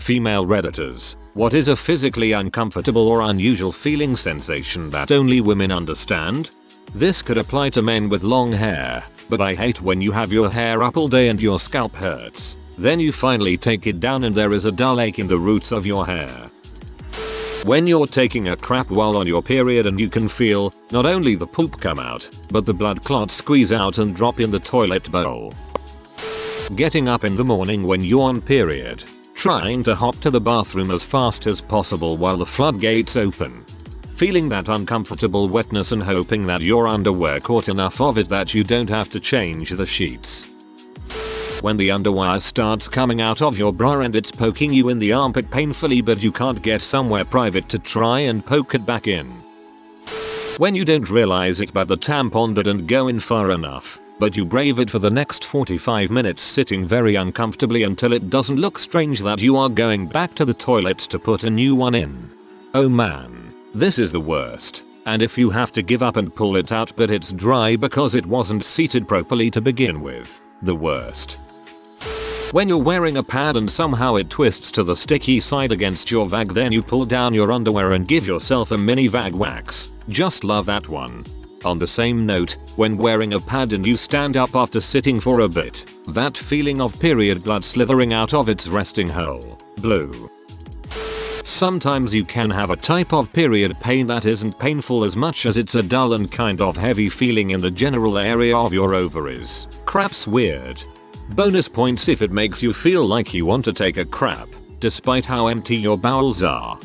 Female redditors, what is a physically uncomfortable or unusual feeling sensation that only women understand? This could apply to men with long hair, but I hate when you have your hair up all day and your scalp hurts. Then you finally take it down and there is a dull ache in the roots of your hair. When you're taking a crap while on your period and you can feel not only the poop come out, but the blood clots squeeze out and drop in the toilet bowl. Getting up in the morning when you're on period. Trying to hop to the bathroom as fast as possible while the floodgates open. Feeling that uncomfortable wetness and hoping that your underwear caught enough of it that you don't have to change the sheets. When the underwire starts coming out of your bra and it's poking you in the armpit painfully but you can't get somewhere private to try and poke it back in. When you don't realize it but the tampon didn't go in far enough, but you brave it for the next 45 minutes sitting very uncomfortably until it doesn't look strange that you are going back to the toilet to put a new one in. Oh man, this is the worst. And if you have to give up and pull it out but it's dry because it wasn't seated properly to begin with, the worst. When you're wearing a pad and somehow it twists to the sticky side against your vag, then you pull down your underwear and give yourself a mini vag wax. Just love that one. On the same note, when wearing a pad and you stand up after sitting for a bit, that feeling of period blood slithering out of its resting hole. Blue. Sometimes you can have a type of period pain that isn't painful as much as it's a dull and kind of heavy feeling in the general area of your ovaries. Crap's weird. Bonus points if it makes you feel like you want to take a crap, despite how empty your bowels are.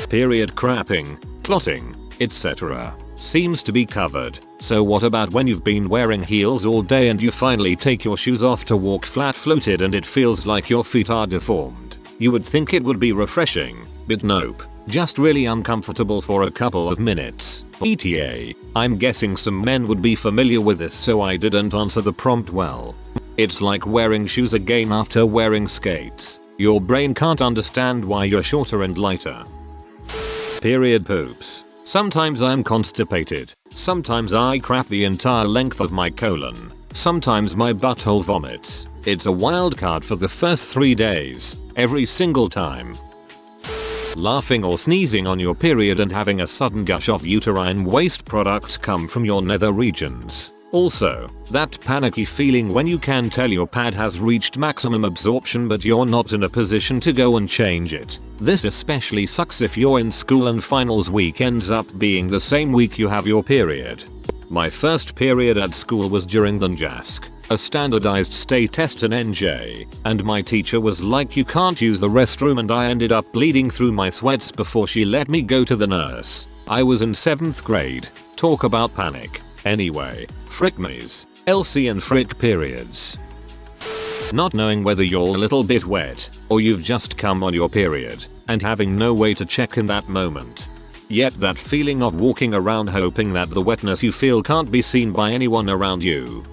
Period crapping, clotting, etc. seems to be covered. So what about when you've been wearing heels all day and you finally take your shoes off to walk flat-footed and it feels like your feet are deformed? You would think it would be refreshing, but nope. Just really uncomfortable for a couple of minutes. ETA. I'm guessing some men would be familiar with this so I didn't answer the prompt well. It's like wearing shoes again after wearing skates. Your brain can't understand why you're shorter and lighter. Period poops. Sometimes I'm constipated. Sometimes I crap the entire length of my colon. Sometimes my butthole vomits. It's a wild card for the first 3 days. Every single time. Laughing or sneezing on your period and having a sudden gush of uterine waste products come from your nether regions. Also, that panicky feeling when you can tell your pad has reached maximum absorption but you're not in a position to go and change it. This especially sucks if you're in school and finals week ends up being the same week you have your period. My first period at school was during the NJASC, a standardized state test in NJ, and my teacher was like, you can't use the restroom, and I ended up bleeding through my sweats before she let me go to the nurse. I was in 7th grade. Talk about panic. Anyway, frick me's, LC and frick periods. Not knowing whether you're a little bit wet, or you've just come on your period, and having no way to check in that moment. Yet that feeling of walking around hoping that the wetness you feel can't be seen by anyone around you.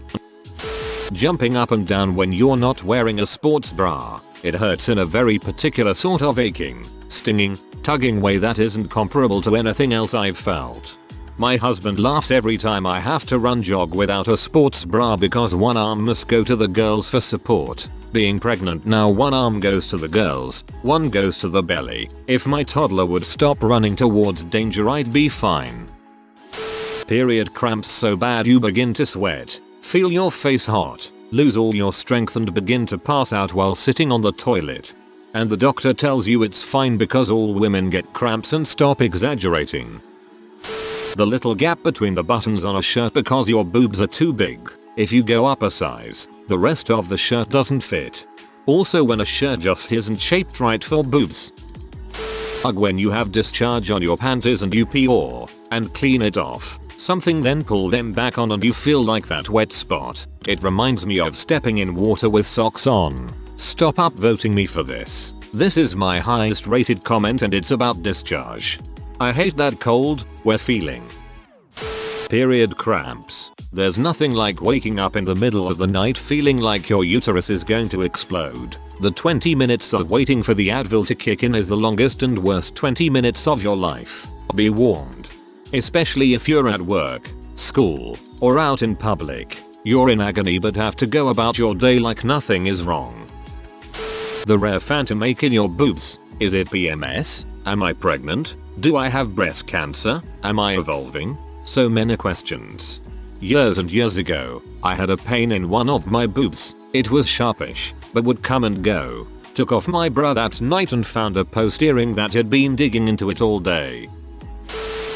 Jumping up and down when you're not wearing a sports bra. It hurts in a very particular sort of aching, stinging, tugging way that isn't comparable to anything else I've felt. My husband laughs every time I have to run jog without a sports bra because one arm must go to the girls for support. Being pregnant now, one arm goes to the girls, one goes to the belly. If my toddler would stop running towards danger I'd be fine. Period cramps so bad you begin to sweat, feel your face hot, lose all your strength and begin to pass out while sitting on the toilet. And the doctor tells you it's fine because all women get cramps and stop exaggerating. The little gap between the buttons on a shirt because your boobs are too big. If you go up a size, the rest of the shirt doesn't fit. Also when a shirt just isn't shaped right for boobs. When you have discharge on your panties and you pee and clean it off. Something then pull them back on and you feel like that wet spot. It reminds me of stepping in water with socks on. Stop upvoting me for this. This is my highest rated comment and it's about discharge. I hate that cold, wet feeling. Period cramps. There's nothing like waking up in the middle of the night feeling like your uterus is going to explode. The 20 minutes of waiting for the Advil to kick in is the longest and worst 20 minutes of your life. Be warned. Especially if you're at work, school, or out in public. You're in agony but have to go about your day like nothing is wrong. The rare phantom ache in your boobs. Is it PMS? Am I pregnant? Do I have breast cancer? Am I evolving? So many questions. Years and years ago, I had a pain in one of my boobs. It was sharpish, but would come and go. Took off my bra that night and found a post earring that had been digging into it all day.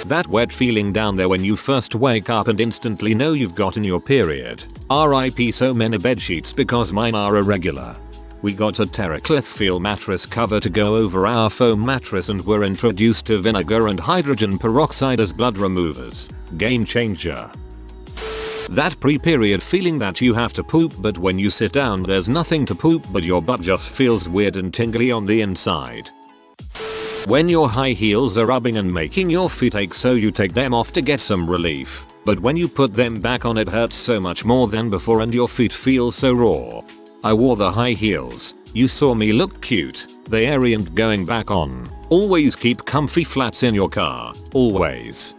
That wet feeling down there when you first wake up and instantly know you've gotten your period. RIP so many bedsheets because mine are irregular. We got a Terraclith feel mattress cover to go over our foam mattress and were introduced to vinegar and hydrogen peroxide as blood removers. Game changer. That pre-period feeling that you have to poop but when you sit down there's nothing to poop but your butt just feels weird and tingly on the inside. When your high heels are rubbing and making your feet ache so you take them off to get some relief, but when you put them back on it hurts so much more than before and your feet feel so raw. I wore the high heels. You saw me look cute. They aren't going back on. Always keep comfy flats in your car. Always.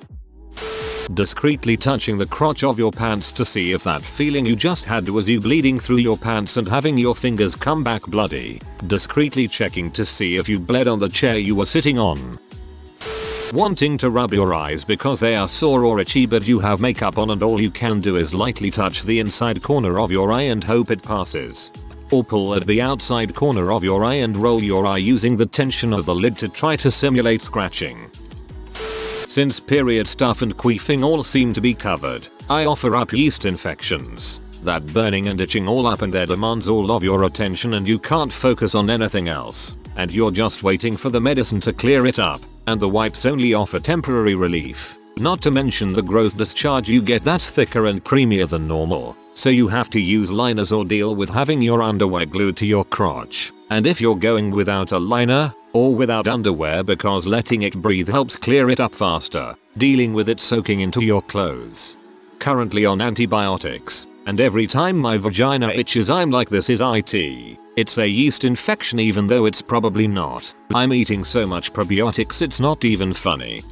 Discreetly touching the crotch of your pants to see if that feeling you just had was you bleeding through your pants and having your fingers come back bloody. Discreetly checking to see if you bled on the chair you were sitting on. Wanting to rub your eyes because they are sore or itchy but you have makeup on and all you can do is lightly touch the inside corner of your eye and hope it passes. Or pull at the outside corner of your eye and roll your eye using the tension of the lid to try to simulate scratching. Since period stuff and queefing all seem to be covered, I offer up yeast infections. That burning and itching all up and there demands all of your attention and you can't focus on anything else. And you're just waiting for the medicine to clear it up, and the wipes only offer temporary relief. Not to mention the gross discharge you get that's thicker and creamier than normal. So you have to use liners or deal with having your underwear glued to your crotch. And if you're going without a liner, or without underwear because letting it breathe helps clear it up faster, dealing with it soaking into your clothes. Currently on antibiotics, and every time my vagina itches I'm like this is it. It's a yeast infection even though it's probably not. I'm eating so much probiotics it's not even funny.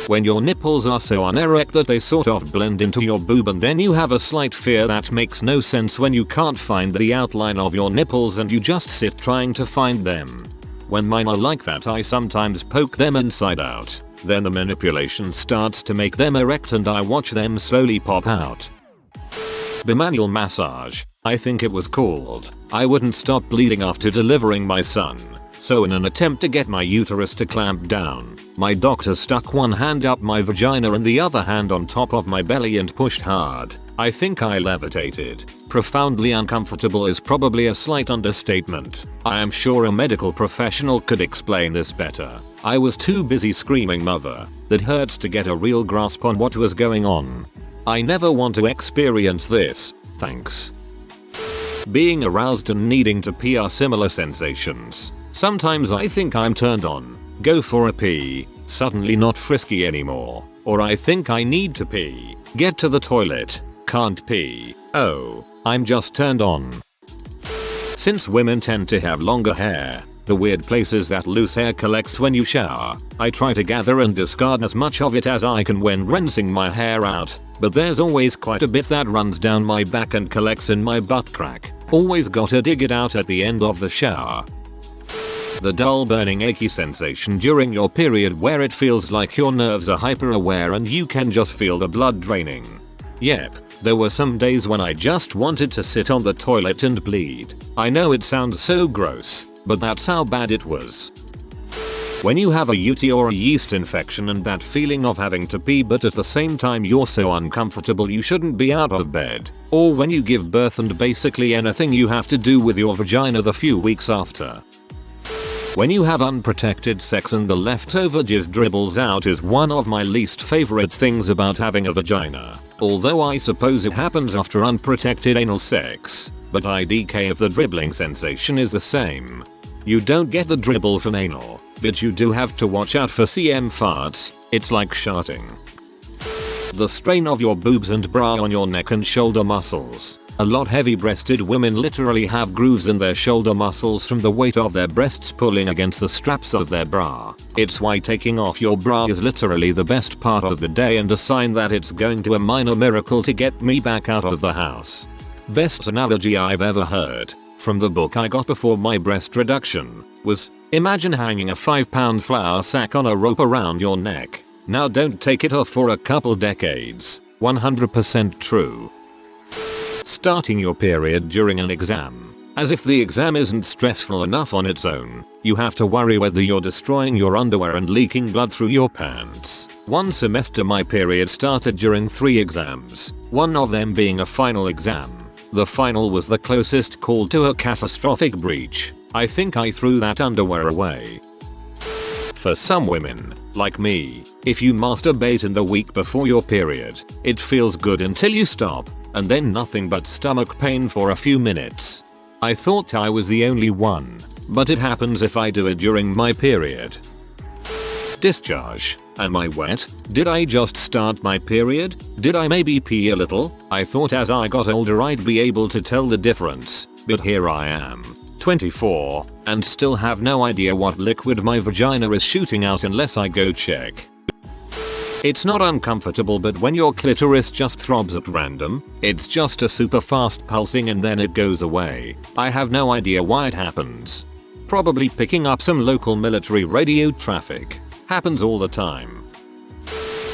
When your nipples are so unerect that they sort of blend into your boob and then you have a slight fear that makes no sense when you can't find the outline of your nipples and you just sit trying to find them. When mine are like that I sometimes poke them inside out. Then the manipulation starts to make them erect and I watch them slowly pop out. Bimanual massage, I think it was called. I wouldn't stop bleeding after delivering my son. So in an attempt to get my uterus to clamp down, my doctor stuck one hand up my vagina and the other hand on top of my belly and pushed hard. I think I levitated. Profoundly uncomfortable is probably a slight understatement. I am sure a medical professional could explain this better. I was too busy screaming mother. That hurts to get a real grasp on what was going on. I never want to experience this, thanks. Being aroused and needing to pee are similar sensations. Sometimes I think I'm turned on, go for a pee, suddenly not frisky anymore. Or I think I need to pee, get to the toilet, can't pee, oh, I'm just turned on. Since women tend to have longer hair, the weird places that loose hair collects when you shower, I try to gather and discard as much of it as I can when rinsing my hair out, but there's always quite a bit that runs down my back and collects in my butt crack. Always gotta dig it out at the end of the shower. The dull burning achy sensation during your period where it feels like your nerves are hyper aware and you can just feel the blood draining. Yep, there were some days when I just wanted to sit on the toilet and bleed. I know it sounds so gross, but that's how bad it was. When you have a UTI or a yeast infection and that feeling of having to pee but at the same time you're so uncomfortable you shouldn't be out of bed. Or when you give birth and basically anything you have to do with your vagina the few weeks after. When you have unprotected sex and the leftover jizz dribbles out is one of my least favorite things about having a vagina. Although I suppose it happens after unprotected anal sex, but IDK if the dribbling sensation is the same. You don't get the dribble from anal, but you do have to watch out for CM farts, it's like sharting. The strain of your boobs and bra on your neck and shoulder muscles. A lot heavy-breasted women literally have grooves in their shoulder muscles from the weight of their breasts pulling against the straps of their bra. It's why taking off your bra is literally the best part of the day and a sign that it's going to a minor miracle to get me back out of the house. Best analogy I've ever heard. from the book I got before my breast reduction was, imagine hanging a 5-pound flour sack on a rope around your neck. Now don't take it off for a couple decades. 100% true. Starting your period during an exam. As if the exam isn't stressful enough on its own, you have to worry whether you're destroying your underwear and leaking blood through your pants. One semester my period started during 3 exams, one of them being a final exam. The final was the closest call to a catastrophic breach. I think I threw that underwear away. For some women, like me, if you masturbate in the week before your period, it feels good until you stop, and then nothing but stomach pain for a few minutes. I thought I was the only one, but it happens if I do it during my period. Discharge. Am I wet? Did I just start my period? Did I maybe pee a little? I thought as I got older I'd be able to tell the difference, but here I am, 24, and still have no idea what liquid my vagina is shooting out unless I go check. It's not uncomfortable, but when your clitoris just throbs at random, it's just a super fast pulsing and then it goes away. I have no idea why it happens. Probably picking up some local military radio traffic. Happens all the time.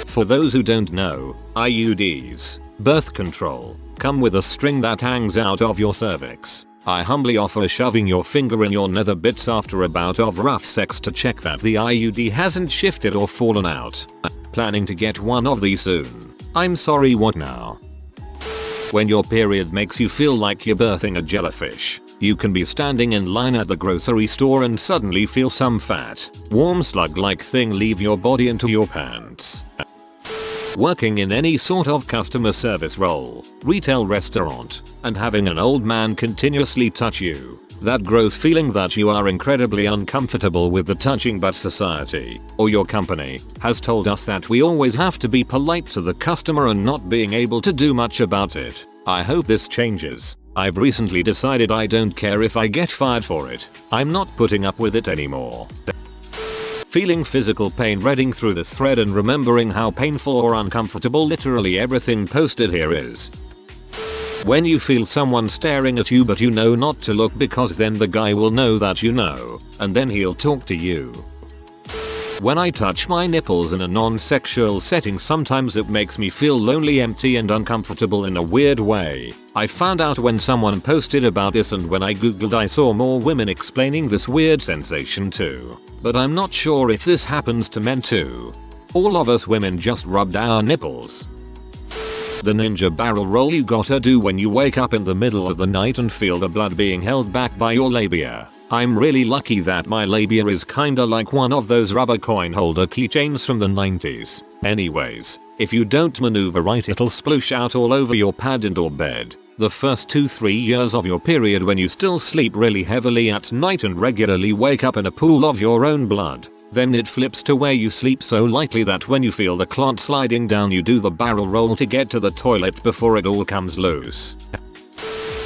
For those who don't know, IUDs, birth control, come with a string that hangs out of your cervix. I humbly offer shoving your finger in your nether bits after a bout of rough sex to check that the IUD hasn't shifted or fallen out. Planning to get one of these soon. I'm sorry, what now? When your period makes you feel like you're birthing a jellyfish, you can be standing in line at the grocery store and suddenly feel some fat, warm slug-like thing leave your body into your pants. Working in any sort of customer service role, retail restaurant, and having an old man continuously touch you. That gross feeling that you are incredibly uncomfortable with the touching, but society, or your company, has told us that we always have to be polite to the customer and not being able to do much about it. I hope this changes. I've recently decided I don't care if I get fired for it. I'm not putting up with it anymore. Feeling physical pain reading through this thread and remembering how painful or uncomfortable literally everything posted here is. When you feel someone staring at you but you know not to look because then the guy will know that you know, and then he'll talk to you. When I touch my nipples in a non-sexual setting, sometimes it makes me feel lonely, empty and uncomfortable in a weird way. I found out when someone posted about this, and when I googled I saw more women explaining this weird sensation too. But I'm not sure if this happens to men too. All of us women just rubbed our nipples. The ninja barrel roll you gotta do when you wake up in the middle of the night and feel the blood being held back by your labia. I'm really lucky that my labia is kinda like one of those rubber coin holder keychains from the 90s. Anyways, if you don't maneuver right it'll sploosh out all over your pad and or bed. The first 2-3 years of your period, when you still sleep really heavily at night and regularly wake up in a pool of your own blood. Then it flips to where you sleep so lightly that when you feel the clot sliding down you do the barrel roll to get to the toilet before it all comes loose.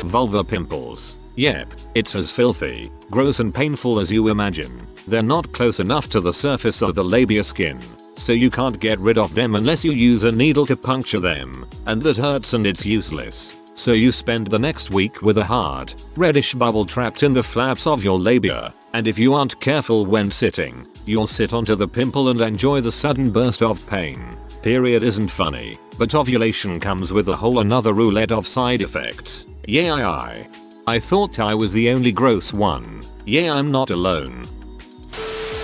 Vulva pimples. Yep, it's as filthy, gross and painful as you imagine. They're not close enough to the surface of the labia skin, so you can't get rid of them unless you use a needle to puncture them, and that hurts and it's useless. So you spend the next week with a hard, reddish bubble trapped in the flaps of your labia, and if you aren't careful when sitting, you'll sit onto the pimple and enjoy the sudden burst of pain. Period isn't funny, but ovulation comes with a whole another roulette of side effects. Yeah, I thought I was the only gross one. Yeah, I'm not alone.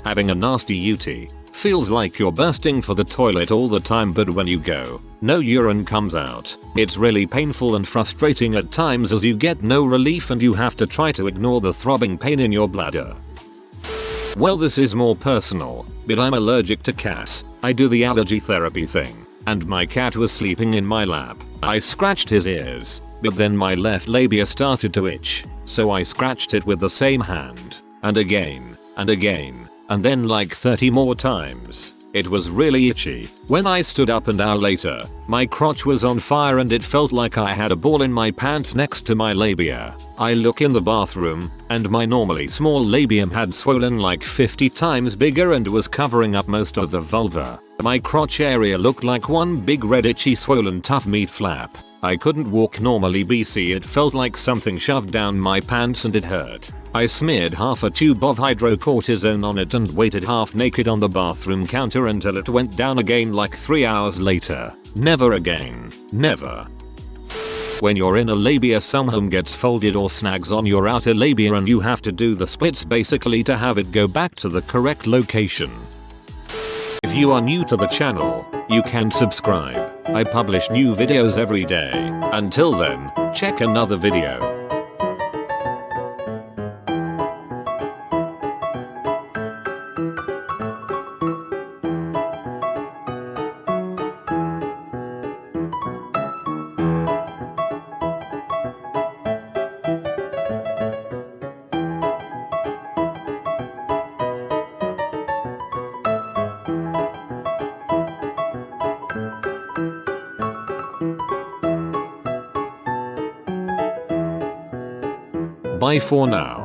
Having a nasty UT feels like you're bursting for the toilet all the time, but when you go, no urine comes out. It's really painful and frustrating at times as you get no relief and you have to try to ignore the throbbing pain in your bladder. Well, this is more personal, but I'm allergic to cats. I do the allergy therapy thing, and my cat was sleeping in my lap. I scratched his ears, but then my left labia started to itch, so I scratched it with the same hand, and again, and again, and then like 30 more times. It was really itchy. When I stood up an hour later, my crotch was on fire and it felt like I had a ball in my pants next to my labia. I look in the bathroom, and my normally small labium had swollen like 50 times bigger and was covering up most of the vulva. My crotch area looked like one big red itchy swollen tough meat flap. I couldn't walk normally BC, it felt like something shoved down my pants and it hurt. I smeared half a tube of hydrocortisone on it and waited half naked on the bathroom counter until it went down again like 3 hours later. Never again. Never. When you're in a labia, some home gets folded or snags on your outer labia and you have to do the splits basically to have it go back to the correct location. If you are new to the channel, you can subscribe. I publish new videos every day. Until then, check another video. Bye for now.